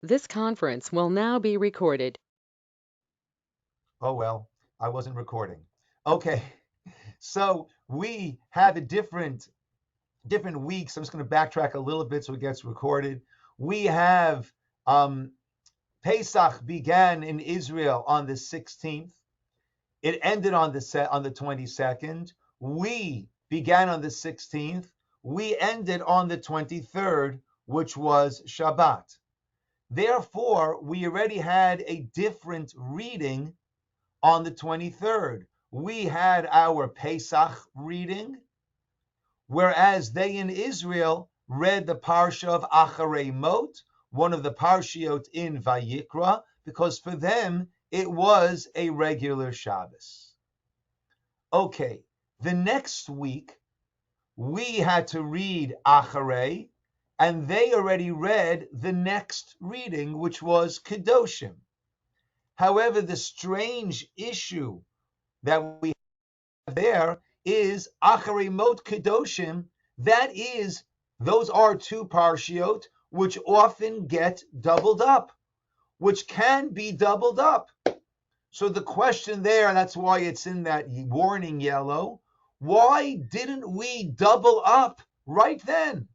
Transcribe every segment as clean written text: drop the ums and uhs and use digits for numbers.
This conference will now be recorded. Oh, well, I wasn't recording. Okay, so we have a different weeks. I'm just going to backtrack a little bit so it gets recorded. We have Pesach began in Israel on the 16th. It ended on the 22nd. We began on the 16th. We ended on the 23rd, which was Shabbat. Therefore, we already had a different reading on the 23rd. We had our Pesach reading, whereas they in Israel read the Parsha of Acharei Mot, one of the Parshiot in Vayikra, because for them it was a regular Shabbos. Okay, the next week we had to read Acharei, and they already read the next reading, which was Kedoshim. However, the strange issue that we have there is Acharei Mot Kedoshim. That is, those are two parshiot which often get doubled up, which can be doubled up. So the question there, and that's why it's in that warning yellow, why didn't we double up right then?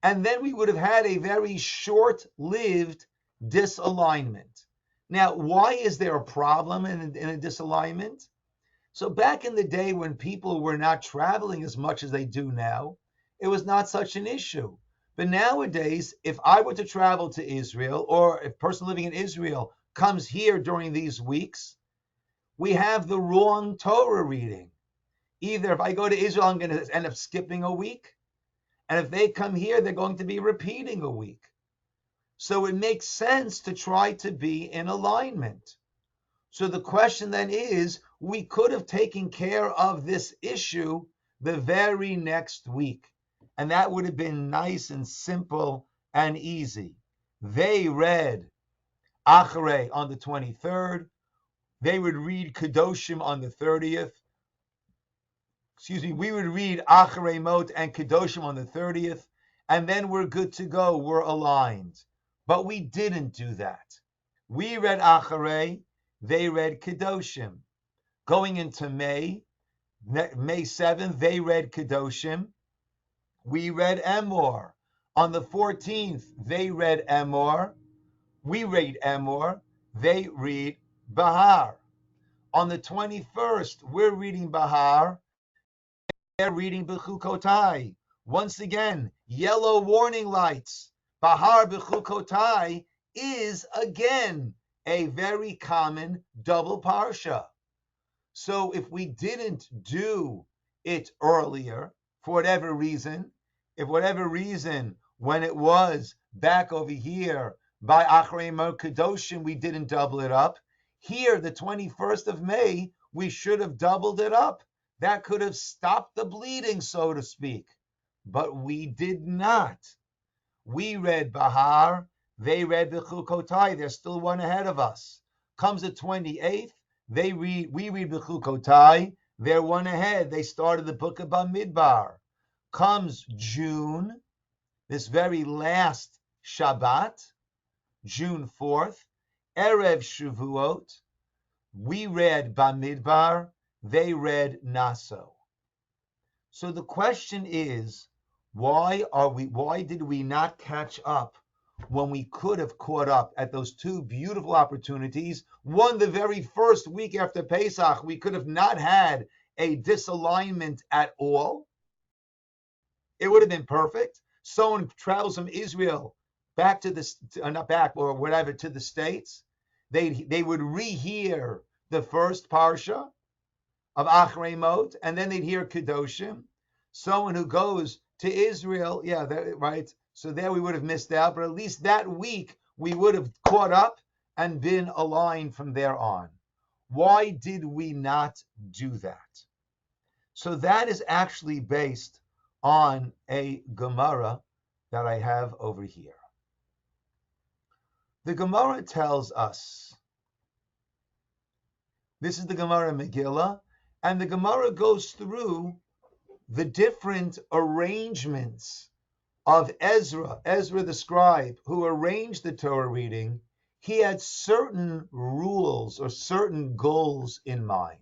And then we would have had a very short-lived disalignment. Now, why is there a problem in a disalignment? So back in the day when people were not traveling as much as they do now, it was not such an issue. But nowadays, if I were to travel to Israel, or if a person living in Israel comes here during these weeks, we have the wrong Torah reading. Either if I go to Israel, I'm going to end up skipping a week, and if they come here, they're going to be repeating a week. So it makes sense to try to be in alignment. So the question then is, we could have taken care of this issue the very next week. And that would have been nice and simple and easy. They read Acharei on the 23rd. They would read Kedoshim on the 30th. We would read Acharei Mot and Kedoshim on the 30th. And then we're good to go. We're aligned. But we didn't do that. We read Acharei. They read Kedoshim. Going into May 7th, they read Kedoshim. We read Emor. On the 14th, they read Emor. We read Emor. They read Bahar. On the 21st, we're reading Bahar. They're reading Bechukotai. Once again, yellow warning lights. Bahar Bechukotai is again a very common double parsha. So if we didn't do it earlier, for whatever reason, when it was back over here by Acharei Mot Kedoshim, we didn't double it up. Here, the 21st of May, we should have doubled it up. That could have stopped the bleeding, so to speak. But we did not. We read Bahar, they read Bechukotai. There's still one ahead of us. Comes the 28th, we read Bechukotai. They're one ahead. They started the book of Bamidbar. Comes June, this very last Shabbat, June 4th, Erev Shavuot. We read Bamidbar. They read Naso. So the question is, why did we not catch up when we could have caught up at those two beautiful opportunities? One, the very first week after Pesach, we could have not had a disalignment at all. It would have been perfect. Someone travels from Israel back to not back or whatever, to the States. They would rehear the first Parsha of Acharei Mot, and then they'd hear Kedoshim. Someone who goes to Israel, right? So there we would have missed out, but at least that week we would have caught up and been aligned from there on. Why did we not do that? So that is actually based on a Gemara that I have over here. The Gemara tells us, this is the Gemara Megillah, and the Gemara goes through the different arrangements of Ezra the scribe, who arranged the Torah reading, he had certain rules or certain goals in mind.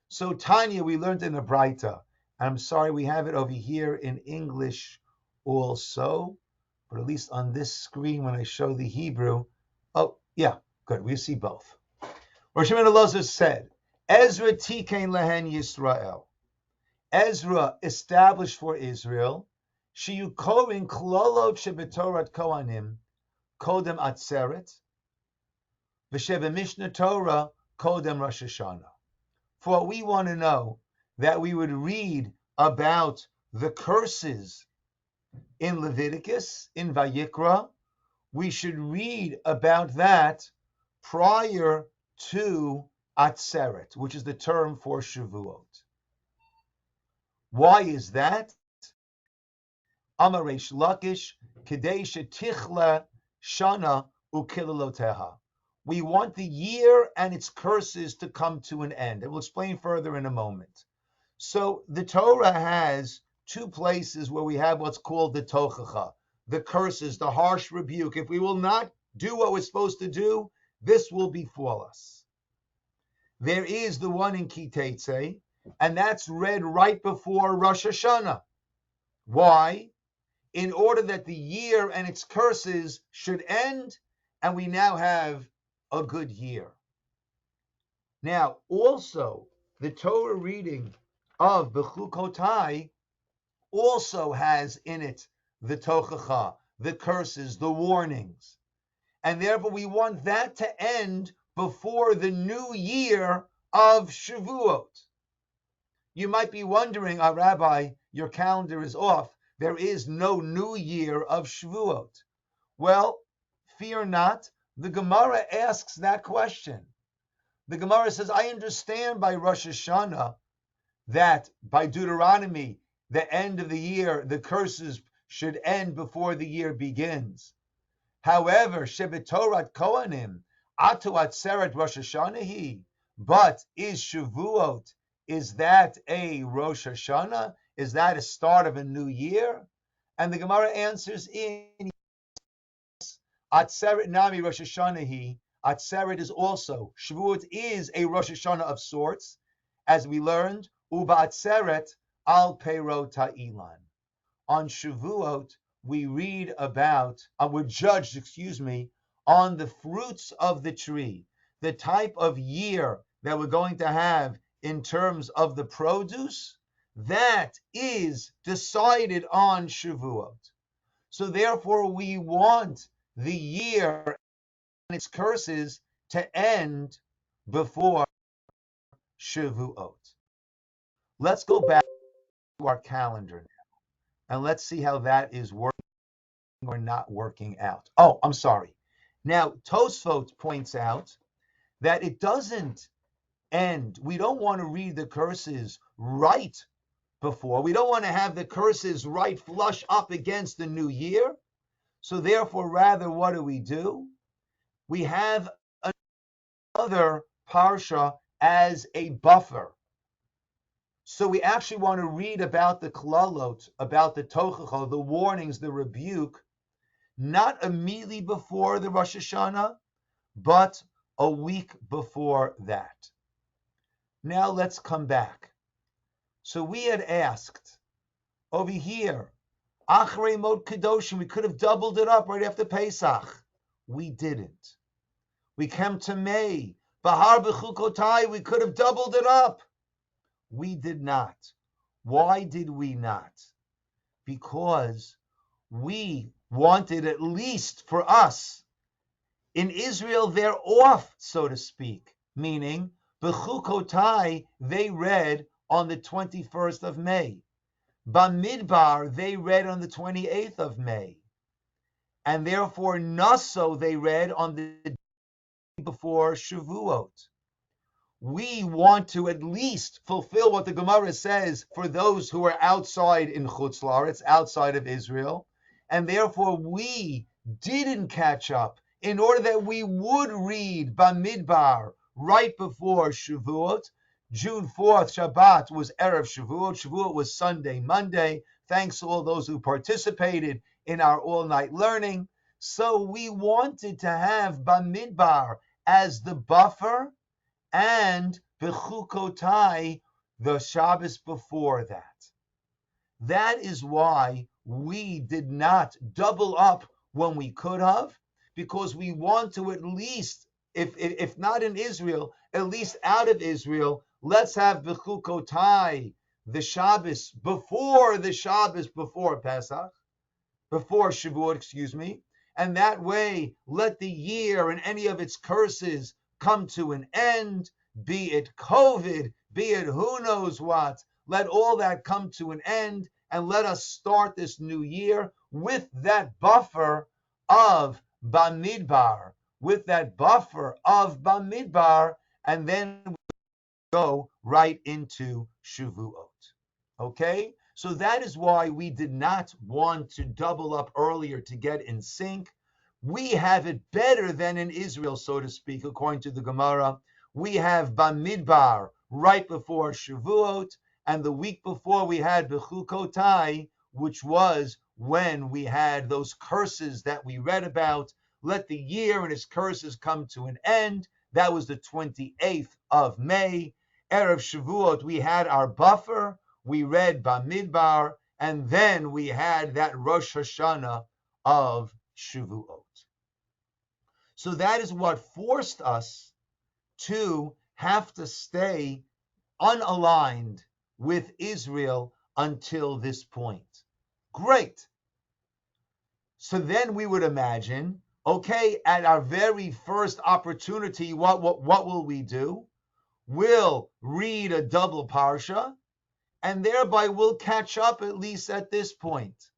So Tanya, we learned in the Braita. I'm sorry, we have it over here in English also, but at least on this screen when I show the Hebrew, oh yeah, good, we see both. Rosh Elazar said, Ezra tikein lehen Yisroel. Ezra established for Israel, sheyukorin klolot shebetorat kohanim kodem atzeret, v'shebe Mishnah Torah kodem Rosh Hashanah. For we want to know that we would read about the curses in Leviticus, in Vayikra. We should read about that prior to Atzeret, which is the term for Shavuot. Why is that? Amaresh Lakish, Kadesh Tichla Shana Ukilaloteha. We want the year and its curses to come to an end. And we'll explain further in a moment. So the Torah has two places where we have what's called the Tochacha, the curses, the harsh rebuke. If we will not do what we're supposed to do, this will befall us. There is the one in Kitetse, and that's read right before Rosh Hashanah. Why? In order that the year and its curses should end, and we now have a good year. Now, also, the Torah reading of Bechukotai also has in it the Tochacha, the curses, the warnings. And therefore, we want that to end before the new year of Shavuot. You might be wondering, Rabbi, your calendar is off. There is no new year of Shavuot. Well, fear not. The Gemara asks that question. The Gemara says, I understand by Rosh Hashanah that by Deuteronomy, the end of the year, the curses should end before the year begins. However, Shebetorat Kohanim, Atu Atzeret Rosh Hashanah, but is Shavuot, is that a Rosh Hashanah? Is that a start of a new year? And the Gemara answers in Atzeret Nami Rosh Hashanah. Atzeret is also, Shavuot is a Rosh Hashanah of sorts, as we learned, Uba Atzeret al Peirot Ta'ilan. On Shavuot, we read about, we're judged, on the fruits of the tree, the type of year that we're going to have in terms of the produce, that is decided on Shavuot. So therefore, we want the year and its curses to end before Shavuot. Let's go back to our calendar now, and let's see how that is working or not working out. Oh, I'm sorry. Now, Tosfot points out that it doesn't end. We don't want to read the curses right before. We don't want to have the curses right flush up against the new year. So therefore, rather, what do? We have another Parsha as a buffer. So we actually want to read about the klalot, about the tochacha, the warnings, the rebuke, not immediately before the Rosh Hashanah, but a week before that. Now let's come back. So we had asked over here, Achrei Mod Kedoshim, we could have doubled it up right after Pesach. We didn't. We came to May, Bahar Bechukotai, we could have doubled it up. We did not. Why did we not? Because we wanted, at least for us, in Israel, they're off, so to speak, meaning Bechukotai, they read on the 21st of May. Bamidbar, they read on the 28th of May. And therefore, Naso, they read on the day before Shavuot. We want to at least fulfill what the Gemara says for those who are outside in Chutz La'aretz, outside of Israel. And therefore, we didn't catch up in order that we would read Bamidbar right before Shavuot. June 4th, Shabbat was Erev Shavuot. Shavuot was Sunday, Monday. Thanks to all those who participated in our all-night learning. So we wanted to have Bamidbar as the buffer and Bechukotai the Shabbos before that. That is why we did not double up when we could have, because we want to at least, if not in Israel, at least out of Israel, let's have Bechukotai, the Shabbos before Pesach, before Shavuot, excuse me, and that way let the year and any of its curses come to an end, be it COVID, be it who knows what. Let all that come to an end and let us start this new year with that buffer of Bamidbar, and then we go right into Shavuot. Okay? So that is why we did not want to double up earlier to get in sync. We have it better than in Israel, so to speak, according to the Gemara. We have Bamidbar right before Shavuot, and the week before we had Bechukotai, which was when we had those curses that we read about. Let the year and its curses come to an end. That was the 28th of May. Erev Shavuot, we had our buffer. We read Bamidbar, and then we had that Rosh Hashanah of Shavuot. So that is what forced us to have to stay unaligned with Israel until this point. Great. So then we would imagine, okay, at our very first opportunity, what will we do? We'll read a double Parsha, and thereby we'll catch up at least at this point.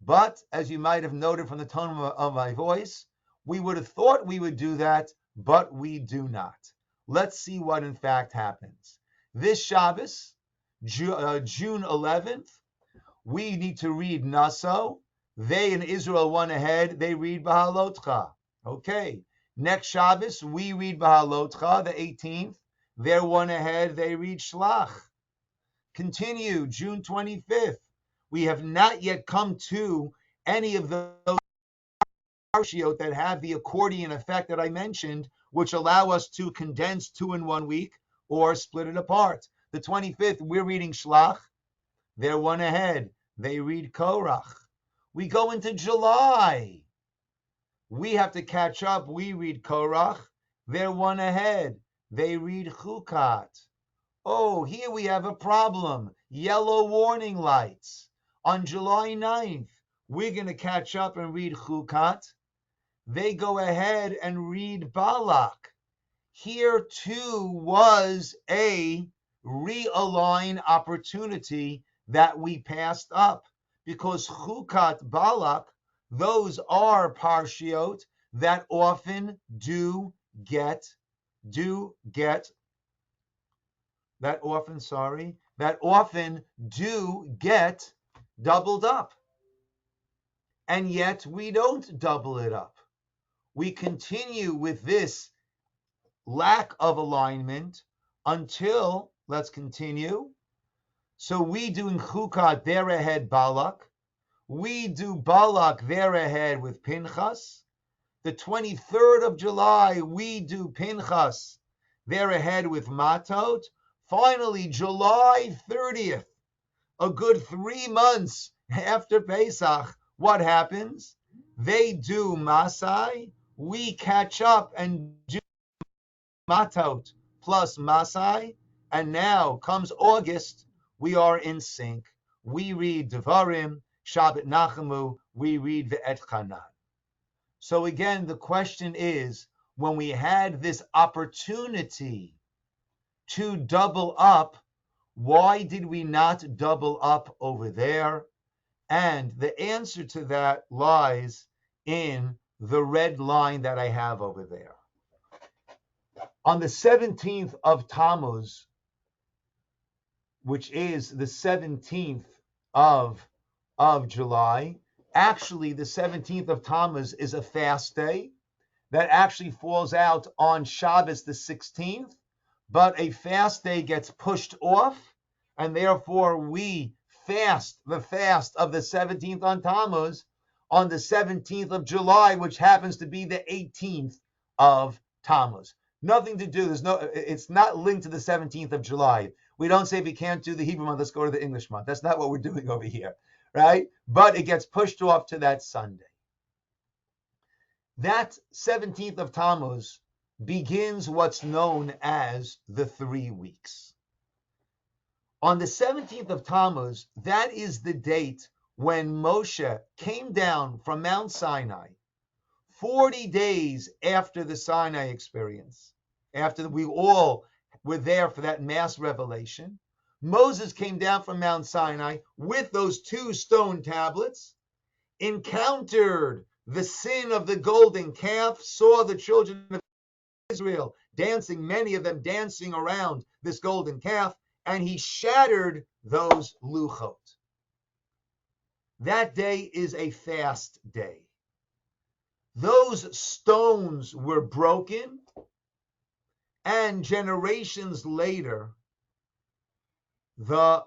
But, as you might have noted from the tone of my voice, we would have thought we would do that, but we do not. Let's see what in fact happens. This Shabbos, June 11th, we need to read Naso. They in Israel went ahead, they read Bahalotcha. Okay. Next Shabbos, we read Bahalotcha, the 18th. They're one ahead, they read Shlach. Continue, June 25th. We have not yet come to any of those parshiot that have the accordion effect that I mentioned, which allow us to condense 2 in 1 week or split it apart. The 25th, we're reading Shlach. They're one ahead. They read Korach. We go into July. We have to catch up. We read Korach. They're one ahead. They read Chukat. Oh, here we have a problem. Yellow warning lights. On July 9th, we're going to catch up and read Chukat. They go ahead and read Balak. Here too was a realign opportunity that we passed up, because Chukat, Balak, those are parshiot that often that often do get doubled up. And yet we don't double it up. We continue with this lack of alignment until, let's continue. So we do in Chukat, they're ahead Balak. We do Balak, they're ahead with Pinchas. The 23rd of July, we do Pinchas, they're ahead with Matot. Finally, July 30th, a good 3 months after Pesach, what happens? They do Masai, we catch up and do Matot plus Masai, and now comes August, we are in sync. We read Devarim, Shabbat Nachamu, we read Ve'et Chanan. So again, the question is, when we had this opportunity to double up, why did we not double up over there? And the answer to that lies in the red line that I have over there. On the 17th of Tammuz, which is the 17th of July, actually the 17th of Tammuz is a fast day that actually falls out on Shabbos the 16th, but a fast day gets pushed off, and therefore we fast the fast of the 17th on Tammuz on the 17th of July, which happens to be the 18th of Tammuz. Nothing to do. It's not linked to the 17th of July. We don't say if you can't do the Hebrew month, let's go to the English month. That's not what we're doing over here, right? But it gets pushed off to that Sunday. That 17th of Tammuz begins what's known as the 3 weeks. On the 17th of Tammuz, that is the date when Moshe came down from Mount Sinai 40 days after the Sinai experience, after we all were there for that mass revelation. Moses came down from Mount Sinai with those 2 stone tablets, encountered the sin of the golden calf, saw the children of Israel dancing, many of them dancing around this golden calf, and he shattered those luchot. That day is a fast day. Those stones were broken, and generations later, the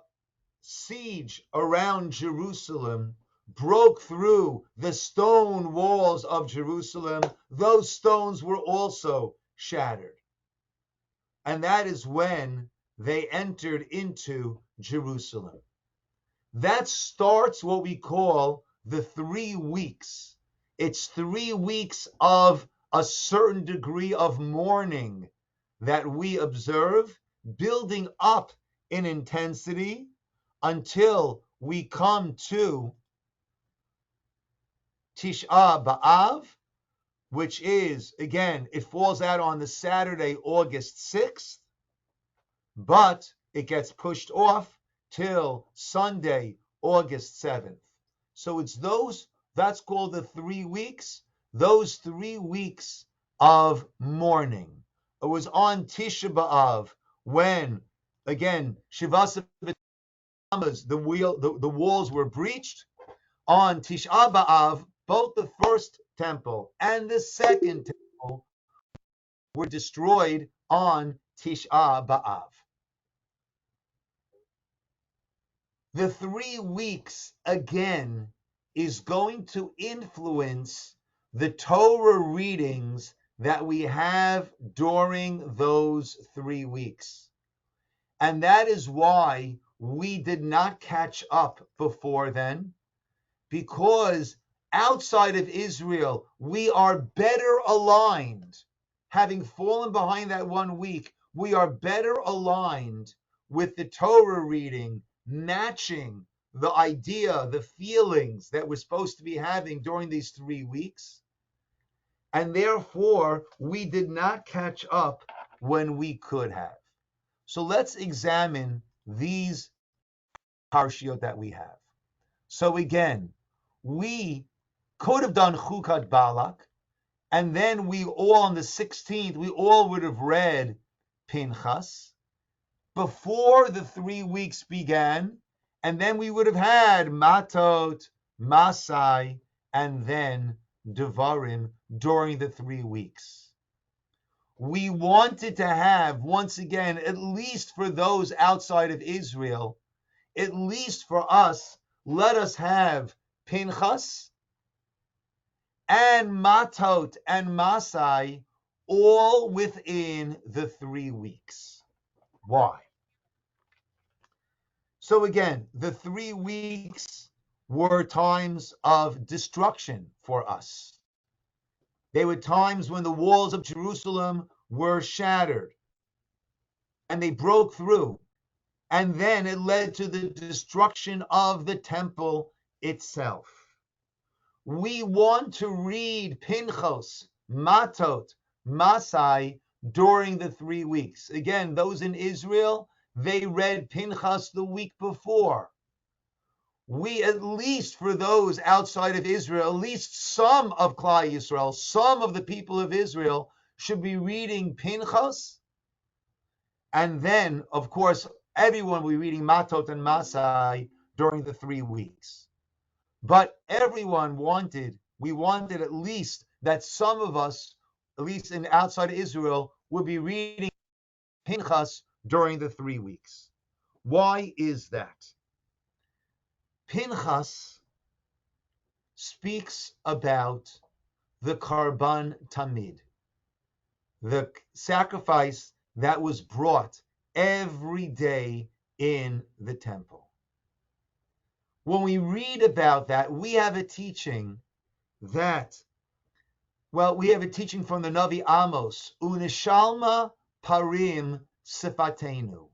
siege around Jerusalem broke through the stone walls of Jerusalem. Those stones were also shattered. And that is when they entered into Jerusalem. That starts what we call the 3 weeks. It's 3 weeks of a certain degree of mourning that we observe, building up in intensity until we come to Tisha B'Av, which is, again, it falls out on the Saturday, August 6th, but it gets pushed off till Sunday, August 7th. So it's that's called the 3 weeks, those 3 weeks of mourning. It was on Tisha B'Av when, again, Shivasa B'Tammuz, the walls were breached. On Tisha B'Av, both the first temple and the second temple were destroyed on Tisha B'Av. The 3 weeks, again, is going to influence the Torah readings that we have during those 3 weeks. And that is why we did not catch up before then, because outside of Israel, we are better aligned. Having fallen behind that 1 week, we are better aligned with the Torah reading, matching the idea, the feelings that we're supposed to be having during these 3 weeks. And therefore, we did not catch up when we could have. So let's examine these parshiot that we have. So again, we could have done Chukat Balak, and then we all, on the 16th, we all would have read Pinchas before the 3 weeks began, and then we would have had Matot, Masai, and then Devarim during the 3 weeks. We wanted to have, once again, at least for those outside of Israel, at least for us, let us have Pinchas and Matot and Masai all within the 3 weeks. Why? So again, the 3 weeks were times of destruction for us. They were times when the walls of Jerusalem were shattered and they broke through. And then it led to the destruction of the temple itself. We want to read Pinchas, Matot, Masai during the 3 weeks. Again, those in Israel, they read Pinchas the week before. We, at least for those outside of Israel, at least some of Klal Yisrael, some of the people of Israel should be reading Pinchas. And then, of course, everyone will be reading Matot and Masai during the 3 weeks. But everyone we wanted at least that some of us, at least in outside Israel, would be reading Pinchas during the 3 weeks. Why is that? Pinchas speaks about the Karban Tamid, the sacrifice that was brought every day in the temple. When we read about that, we have a teaching we have a teaching from the Navi Amos, Unishalma Parim Sifatenu,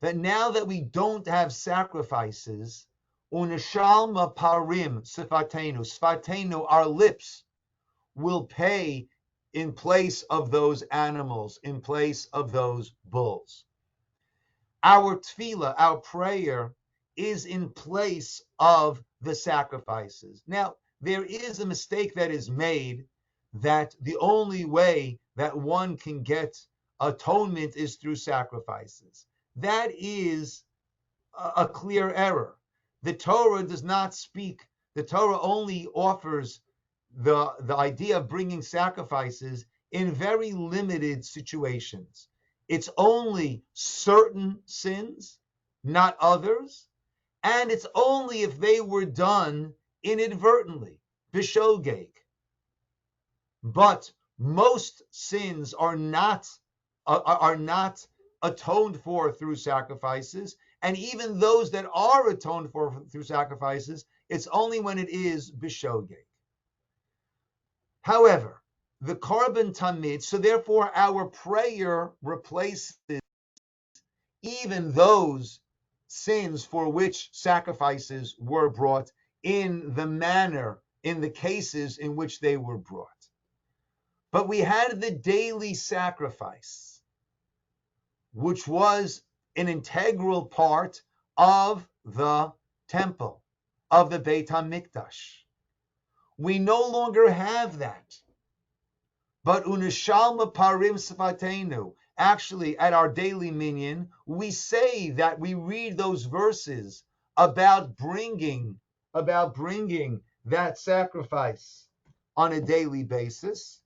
that now that we don't have sacrifices, Unishalma Parim Sifatenu, our lips will pay in place of those animals, in place of those bulls. Our tefillah, our prayer, is in place of the sacrifices. Now, there is a mistake that is made that the only way that one can get atonement is through sacrifices. That is a clear error. The Torah does not speak, the Torah only offers the idea of bringing sacrifices in very limited situations. It's only certain sins, not others, and it's only if they were done inadvertently, bishogeg. But most sins are not atoned for through sacrifices, and even those that are atoned for through sacrifices, it's only when it is bishogeg. However, the Karban Tamid, so therefore our prayer replaces even those sins for which sacrifices were brought in the manner, in the cases in which they were brought. But we had the daily sacrifice, which was an integral part of the temple, of the Beit HaMikdash. We no longer have that. But unishalma parim sifatenu, actually at our daily minyan, we say that we read those verses about bringing that sacrifice on a daily basis.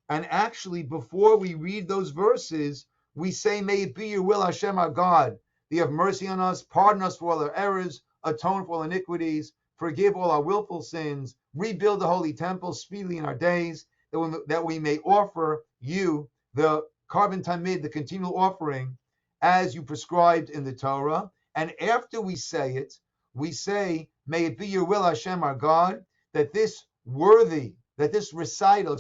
And actually, before we read those verses, we say, may it be your will, Hashem our God, that you have mercy on us, pardon us for all our errors, atone for all iniquities, forgive all our willful sins, rebuild the holy temple speedily in our days, that we may offer you the Karban Tamid, the continual offering, as you prescribed in the Torah. And after we say it, we say, may it be your will, Hashem our God, that this recital,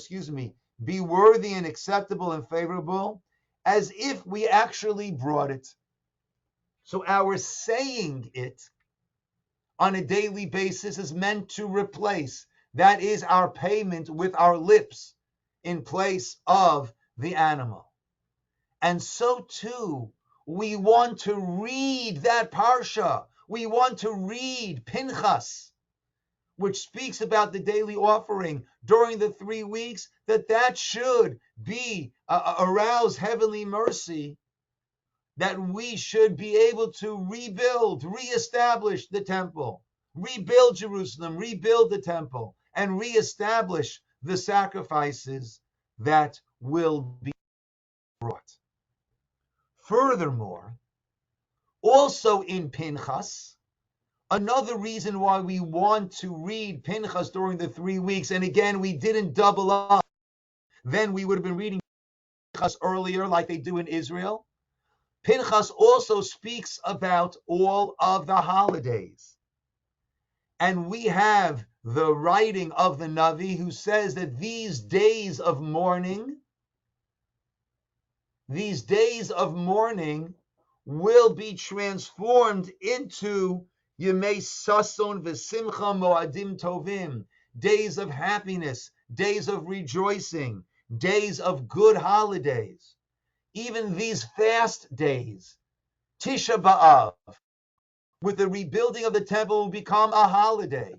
be worthy and acceptable and favorable, as if we actually brought it. So our saying it on a daily basis is meant to replace. That is our payment with our lips in place of the animal. And so too, we want to read that Parsha. We want to read Pinchas, which speaks about the daily offering during the 3 weeks, that should be arouse heavenly mercy, that we should be able to reestablish the temple, rebuild Jerusalem, rebuild the temple, and reestablish the sacrifices that will be brought. Furthermore, also in Pinchas, another reason why we want to read Pinchas during the 3 weeks, and again, we didn't double up, then we would have been reading Pinchas earlier like they do in Israel. Pinchas also speaks about all of the holidays. And we have the writing of the Navi who says that these days of mourning will be transformed into Yemei Sason V'Simcha Moadim Tovim, days of happiness, days of rejoicing, days of good holidays. Even these fast days, Tisha B'Av, with the rebuilding of the temple, will become a holiday.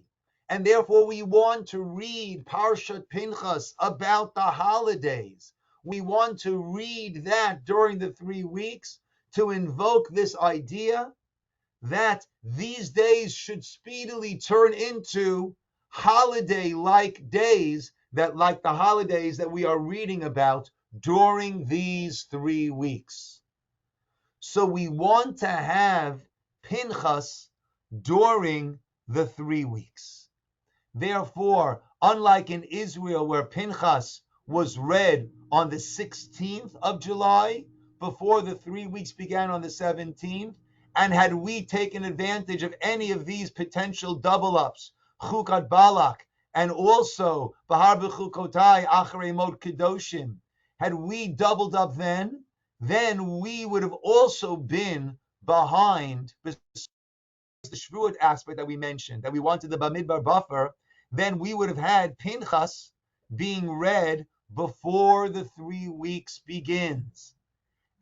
And therefore we want to read Parshat Pinchas about the holidays. We want to read that during the 3 weeks to invoke this idea that these days should speedily turn into holiday-like days, like the holidays that we are reading about during these 3 weeks. So we want to have Pinchas during the 3 weeks. Therefore, unlike in Israel where Pinchas was read on the 16th of July, before the 3 weeks began on the 17th, and had we taken advantage of any of these potential double-ups, Chukat Balak, and also Bahar B'chukotai Acharei Mot Kedoshim, had we doubled up then we would have also been behind the Shvuot aspect that we mentioned, that we wanted the Bamidbar buffer, then we would have had Pinchas being read before the 3 weeks begins.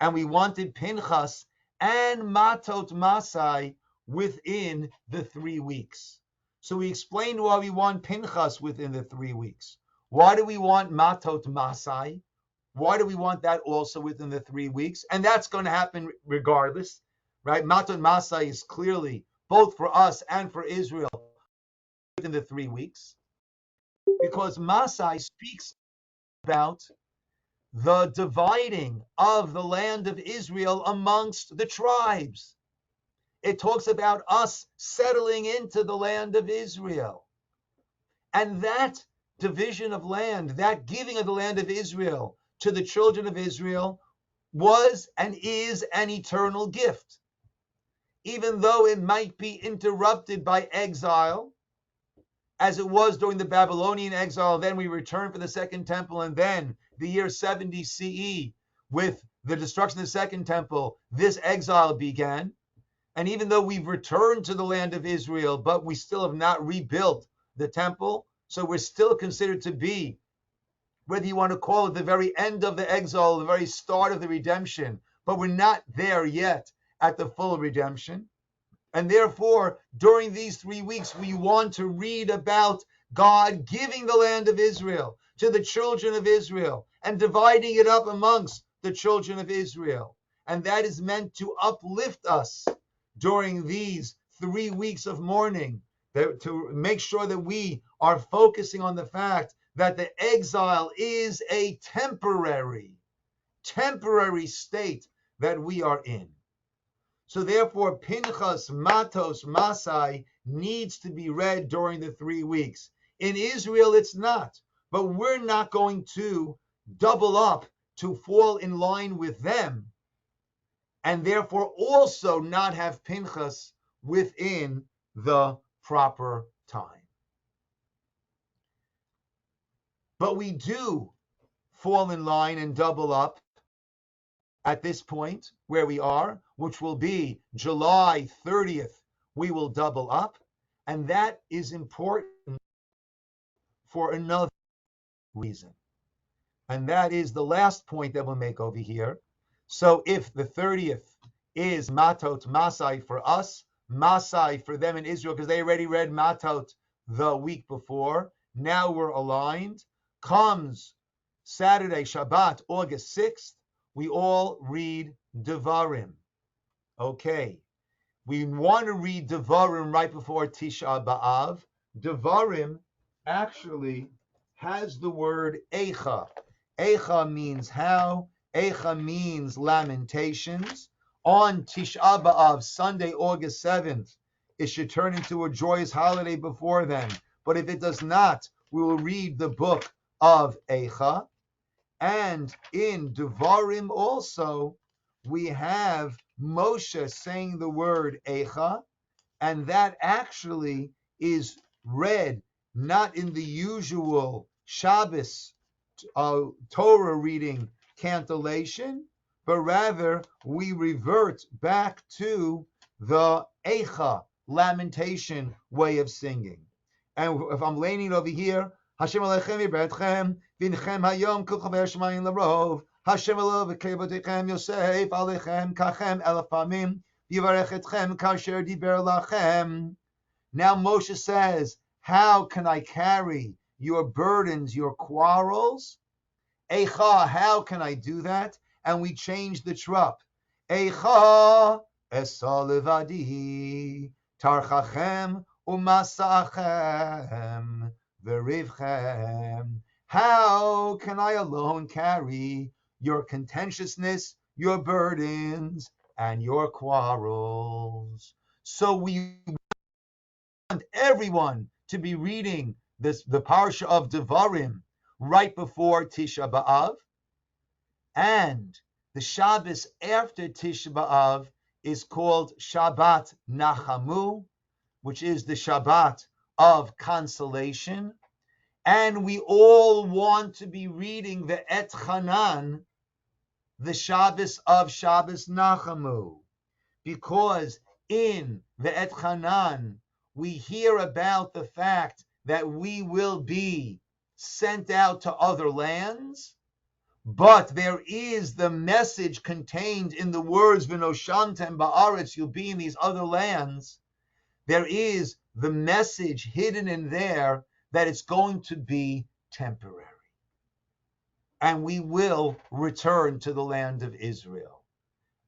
And we wanted Pinchas and Matot Masai within the 3 weeks. So we explained why we want Pinchas within the 3 weeks. Why do we want Matot Masai? Why do we want that also within the 3 weeks? And that's going to happen regardless, right? Matot Masai is clearly both for us and for Israel within the 3 weeks, because Masai speaks about the dividing of the land of Israel amongst the tribes. It talks about us settling into the land of Israel. And that division of land, that giving of the land of Israel to the children of Israel was and is an eternal gift. Even though it might be interrupted by exile, as it was during the Babylonian exile, then we returned for the second temple, and then the year 70 CE, with the destruction of the second temple, this exile began. And even though we've returned to the land of Israel, but we still have not rebuilt the temple, so we're still considered to be, whether you want to call it the very end of the exile, the very start of the redemption, but we're not there yet at the full redemption. And therefore, during these 3 weeks, we want to read about God giving the land of Israel to the children of Israel and dividing it up amongst the children of Israel. And that is meant to uplift us during these 3 weeks of mourning, to make sure that we are focusing on the fact that the exile is a temporary state that we are in. So therefore, Pinchas, Matos, Masai needs to be read during the 3 weeks. In Israel, it's not. But we're not going to double up to fall in line with them, and therefore also not have Pinchas within the proper time. But we do fall in line and double up at this point where we are, which will be July 30th, we will double up. And that is important for another reason. And that is the last point that we'll make over here. So if the 30th is Matot Masai for us, Masai for them in Israel, because they already read Matot the week before, now we're aligned. Comes Saturday, Shabbat, August 6th, we all read Devarim. Okay. We want to read Devarim right before Tisha B'Av. Devarim actually has the word Eicha. Eicha means how. Eicha means lamentations. On Tisha B'Av, Sunday, August 7th, it should turn into a joyous holiday before then. But if it does not, we will read the book of Eicha. And in Devarim also, we have Moshe saying the word Eicha, and that actually is read not in the usual Shabbos Torah reading cantillation, but rather we revert back to the Eicha lamentation way of singing. And if I'm leaning over here, Hashem Alechem Yibretchem, Vinchem Hayom Kulchem Shemayim Larov, Hashem Elo V'Kevotechem Yosef Alechem Kachem Elafamim, Yivarech Etchem Kasher Diber Lachem. Now Moshe says, how can I carry your burdens, your quarrels? Eicha, how can I do that? And we change the trup. Eicha Esa Levadi, Tarchachem Umasachem Verivchem. How can I alone carry your contentiousness, your burdens, and your quarrels? So we everyone to be reading the Parsha of Devarim right before Tisha B'Av. And the Shabbos after Tisha B'Av is called Shabbat Nachamu, which is the Shabbat of consolation. And we all want to be reading the Et Chanan, the Shabbos of Shabbos Nachamu, because in the Et Chanan, we hear about the fact that we will be sent out to other lands, but there is the message contained in the words, V'noshamtem ba'aretz, you'll be in these other lands. There is the message hidden in there that it's going to be temporary. And we will return to the land of Israel.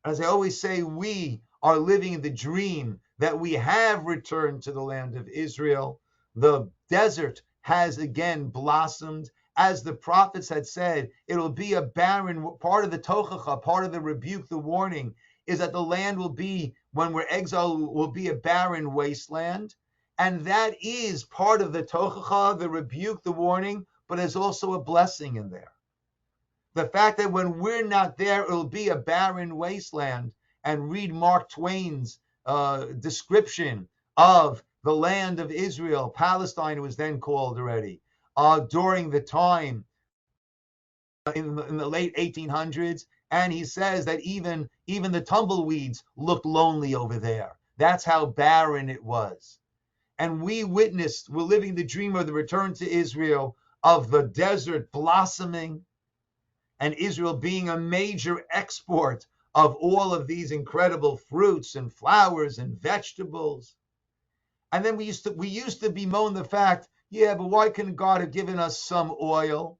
As I always say, we are living the dream that we have returned to the land of Israel. The desert has again blossomed. As the prophets had said, it'll be a barren, part of the tochacha, part of the rebuke, the warning, is that the land will be, when we're exiled, will be a barren wasteland. And that is part of the tochacha, the rebuke, the warning, but there's also a blessing in there. The fact that when we're not there, it'll be a barren wasteland. And read Mark Twain's description of the land of Israel. Palestine was then called already. During the time in the late 1800s. And he says that even the tumbleweeds looked lonely over there. That's how barren it was. And we're living the dream of the return to Israel, of the desert blossoming, and Israel being a major export of all of these incredible fruits and flowers and vegetables. And then we used to bemoan the fact, yeah, but why couldn't God have given us some oil?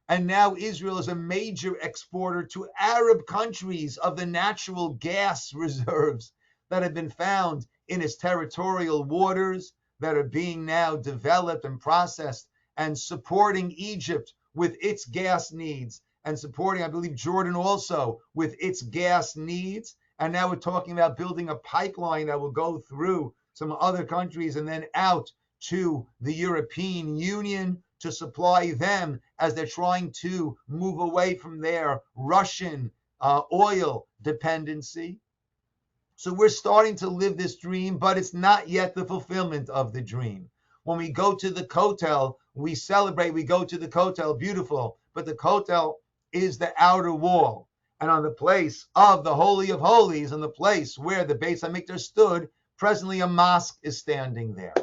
And now Israel is a major exporter to Arab countries of the natural gas reserves that have been found in its territorial waters, that are being now developed and processed, and supporting Egypt with its gas needs, and supporting, I believe, Jordan also with its gas needs. And now we're talking about building a pipeline that will go through some other countries and then out to the European Union to supply them as they're trying to move away from their Russian oil dependency. So we're starting to live this dream, but it's not yet the fulfillment of the dream. When we go to the Kotel, we celebrate, we go to the Kotel, beautiful, but the Kotel is the outer wall. And on the place of the Holy of Holies, on the place where the Beis HaMikdash stood, presently a mosque is standing there.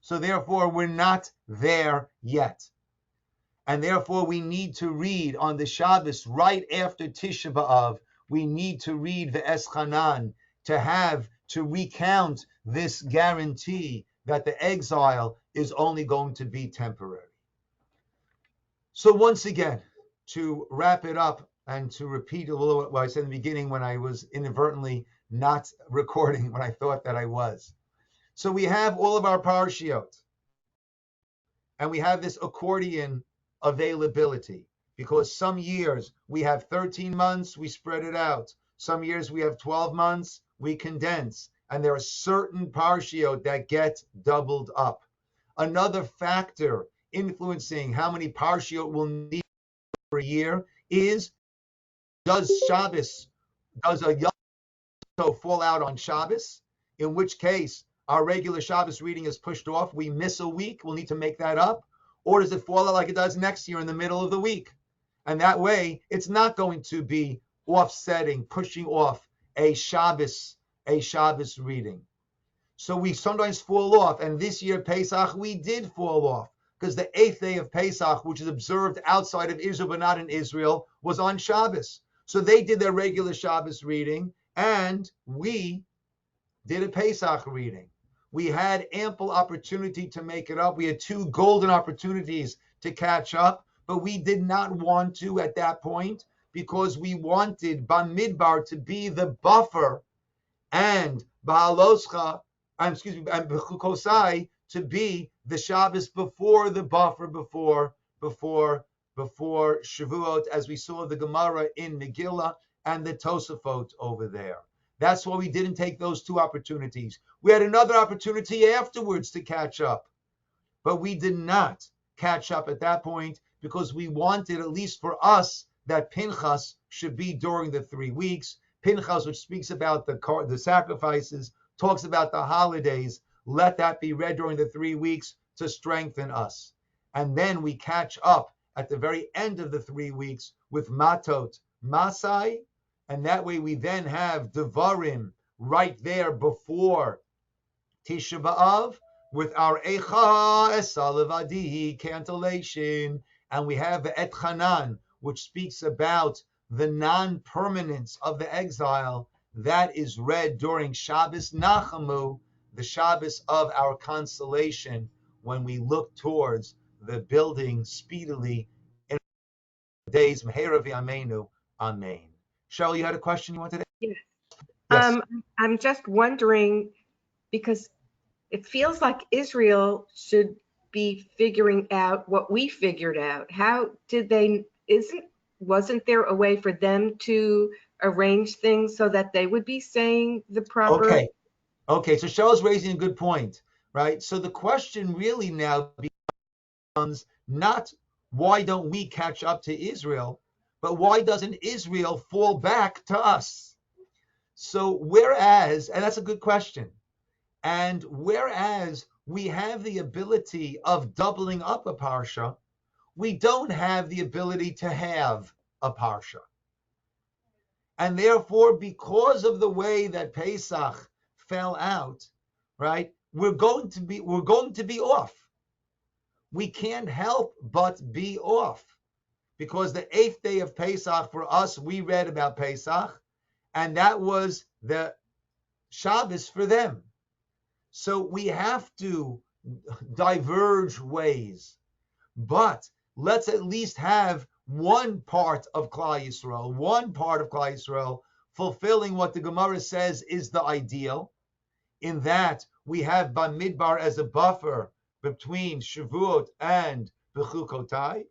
So therefore, we're not there yet. And therefore, we need to read on the Shabbos, right after Tisha B'Av, we need to read the Eschanan to recount this guarantee that the exile is only going to be temporary. So once again, to wrap it up and to repeat a little what I said in the beginning when I was inadvertently not recording when I thought that I was. So we have all of our parshiot, and we have this accordion availability, because some years we have 13 months, we spread it out. Some years we have 12 months, we condense, and there are certain parshiot that get doubled up. Another factor influencing how many parshiot we'll need for a year is, does a Yom Tov fall out on Shabbos? In which case, our regular Shabbos reading is pushed off. We miss a week. We'll need to make that up. Or does it fall out like it does next year in the middle of the week? And that way, it's not going to be offsetting, pushing off a Shabbos reading. So we sometimes fall off. And this year, Pesach, we did fall off, because the 8th day of Pesach, which is observed outside of Israel but not in Israel, was on Shabbos. So they did their regular Shabbos reading, and we did a Pesach reading. We had ample opportunity to make it up. We had 2 golden opportunities to catch up, but we did not want to at that point, because we wanted Bamidbar to be the buffer, and Ba'aloscha, and Bechukosai to be the Shabbos before the buffer, before Shavuot, as we saw the Gemara in Megillah and the Tosafot over there. That's why we didn't take those two opportunities. We had another opportunity afterwards to catch up, but we did not catch up at that point because we wanted, at least for us, that Pinchas should be during the 3 weeks. Pinchas, which speaks about the sacrifices, talks about the holidays. Let that be read during the 3 weeks to strengthen us. And then we catch up at the very end of the 3 weeks with Matot Masai. And that way we then have Devarim right there before Tisha B'Av with our Eicha Esalevadi cantillation. And we have the Et Chanan, which speaks about the non-permanence of the exile. That is read during Shabbos Nachamu, the Shabbos of our consolation, when we look towards the building speedily in days. Mehera v'Amenu. Amen. Cheryl, you had a question you wanted to Yes. Yes. I'm just wondering, because it feels like Israel should be figuring out what we figured out. How did they, wasn't there a way for them to arrange things so that they would be saying the proper? Okay, so Cheryl's raising a good point, right? So the question really now becomes not why don't we catch up to Israel, but why doesn't Israel fall back to us? So whereas, and that's a good question, and whereas we have the ability of doubling up a Parsha, we don't have the ability to have a Parsha. And therefore, because of the way that Pesach fell out, right, we're going to be off. We can't help but be off, because the 8th day of Pesach for us, we read about Pesach, and that was the Shabbos for them. So we have to diverge ways, but let's at least have one part of Klal Yisrael fulfilling what the Gemara says is the ideal, in that we have Bamidbar as a buffer between Shavuot and Bechukotai,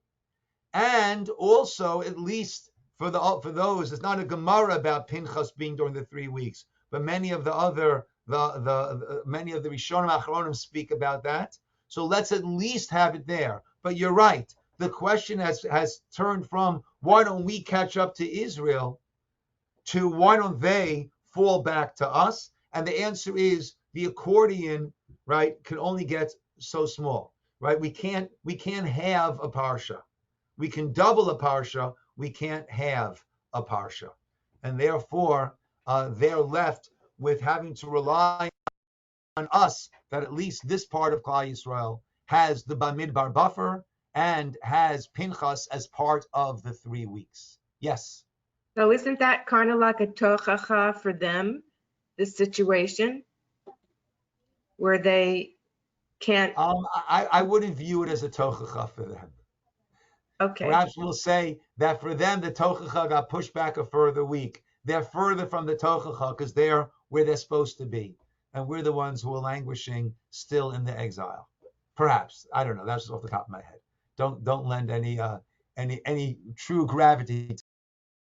and also at least for those, it's not a Gemara about Pinchas being during the 3 weeks, but many of the other many of the Rishonim Achronim speak about that. So let's at least have it there. But you're right. The question has turned from why don't we catch up to Israel to why don't they fall back to us? And the answer is the accordion, right, can only get so small, right? We can't have a parsha. We can double a parsha. We can't have a parsha. And therefore, they're left with having to rely on us that at least this part of Klal Yisrael has the Bamidbar buffer and has Pinchas as part of the 3 weeks. Yes. So isn't that kind of like a tochacha for them, this situation, where they can't? I wouldn't view it as a tochacha for them. Okay. Perhaps we'll say that for them, the tochacha got pushed back a further week. They're further from the tochacha because they're where they're supposed to be. And we're the ones who are languishing still in the exile. Perhaps. I don't know. That's just off the top of my head. Don't lend any true gravity to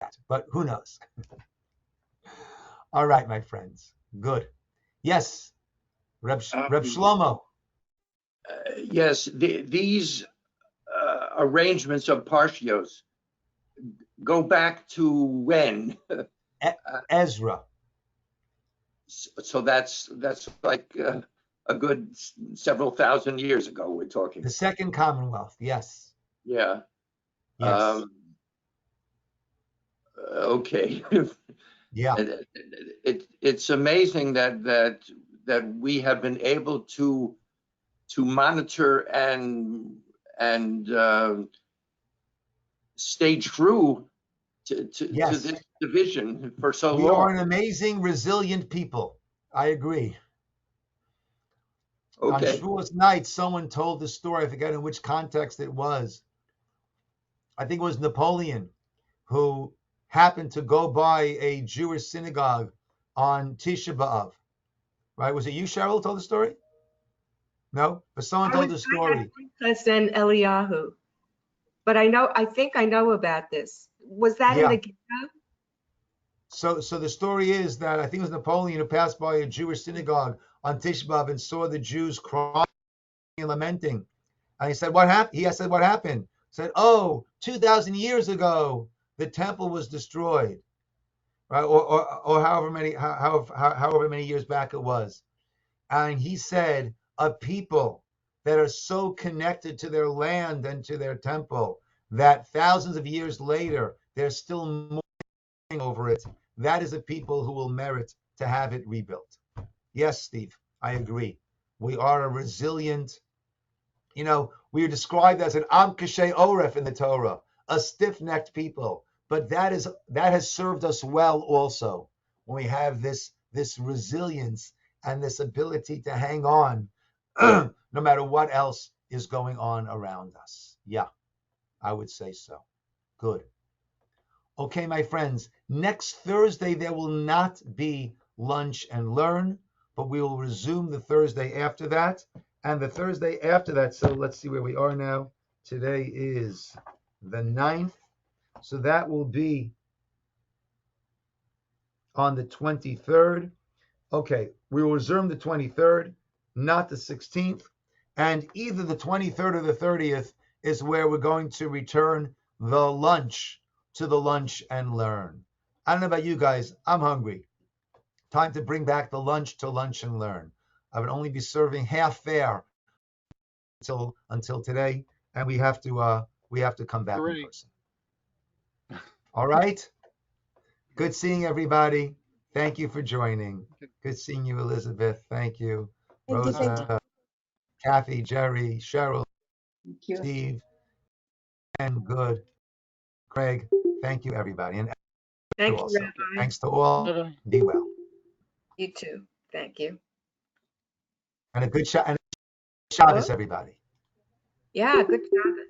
that. But who knows? All right, my friends. Good. Yes. Reb Shlomo. Yes, these arrangements of Parshios go back to when? Ezra. So that's like a good several thousand years ago we're talking. The Second Commonwealth, yes. Yeah. Yes. Okay. Yeah. It's amazing that we have been able to monitor and stay true to this division for so long. We are an amazing, resilient people. I agree. Okay. On Shavuos night, someone told the story, I forget in which context it was. I think it was Napoleon, who happened to go by a Jewish synagogue on Tisha B'Av. Right? Was it you, Cheryl, who told the story? No? But someone told the story. Pinchas and Eliyahu. But I think I know about this. Was that in the ghetto? So the story is that I think it was Napoleon who passed by a Jewish synagogue on Tisha B'Av and saw the Jews crying and lamenting. And he said, "What happened?" He said, "What happened?" He said, "Oh, 2,000 years ago, the temple was destroyed, right? Or however many years back it was." And he said, "A people that are so connected to their land and to their temple that thousands of years later they're still mourning over it. That is a people who will merit to have it rebuilt." Yes, Steve, I agree. We are a resilient. We are described as an Am Kashay Oref in the Torah, a stiff-necked people. But that has served us well also when we have this resilience and this ability to hang on no matter what else is going on around us. Yeah, I would say so. Good. Okay, my friends, next Thursday there will not be Lunch and Learn, but we will resume the Thursday after that. And the Thursday after that, so let's see where we are now. Today is the 9th. So that will be on the 23rd. Okay, we will resume the 23rd, not the 16th. And either the 23rd or the 30th is where we're going to return the lunch to the Lunch and Learn. I don't know about you guys. I'm hungry. Time to bring back the lunch to Lunch and Learn. I would only be serving half fare until today, and we have to come back in person. All right. Good seeing everybody. Thank you for joining. Good seeing you, Elizabeth. Thank you, Rosa, Kathy, Jerry, Cheryl, Steve, and good. Craig, thank you, everybody. And Thank you, also, Rabbi. thanks to all. Be well. You too. Thank you. And a good Shabbos, everybody. Yeah, good Shabbos.